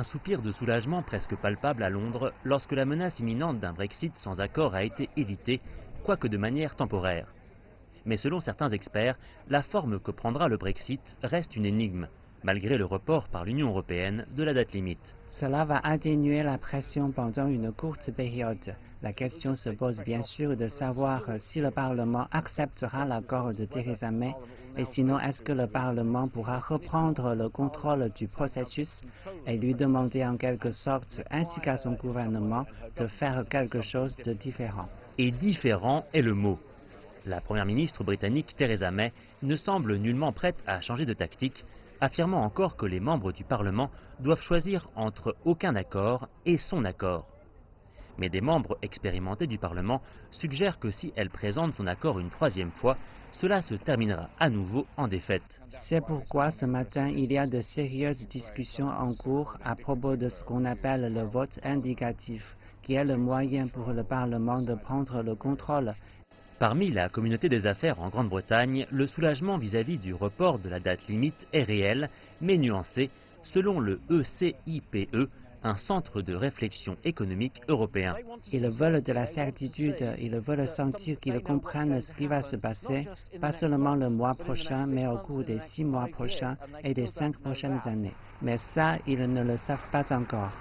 Un soupir de soulagement presque palpable à Londres lorsque la menace imminente d'un Brexit sans accord a été évitée, quoique de manière temporaire. Mais selon certains experts, la forme que prendra le Brexit reste une énigme, malgré le report par l'Union européenne de la date limite. Cela va atténuer la pression pendant une courte période. La question se pose bien sûr de savoir si le Parlement acceptera l'accord de Theresa May et sinon est-ce que le Parlement pourra reprendre le contrôle du processus et lui demander en quelque sorte, ainsi qu'à son gouvernement, de faire quelque chose de différent. Et différent est le mot. La première ministre britannique Theresa May ne semble nullement prête à changer de tactique, affirmant encore que les membres du Parlement doivent choisir entre aucun accord et son accord. Mais des membres expérimentés du Parlement suggèrent que si elle présente son accord une troisième fois, cela se terminera à nouveau en défaite. C'est pourquoi ce matin, il y a de sérieuses discussions en cours à propos de ce qu'on appelle le vote indicatif, qui est le moyen pour le Parlement de prendre le contrôle. Parmi la communauté des affaires en Grande-Bretagne, le soulagement vis-à-vis du report de la date limite est réel, mais nuancé, selon le ECIPE, un centre de réflexion économique européen. Ils veulent de la certitude, ils veulent sentir qu'ils comprennent ce qui va se passer, pas seulement le mois prochain, mais au cours des 6 mois prochains et des 5 prochaines années. Mais ça, ils ne le savent pas encore.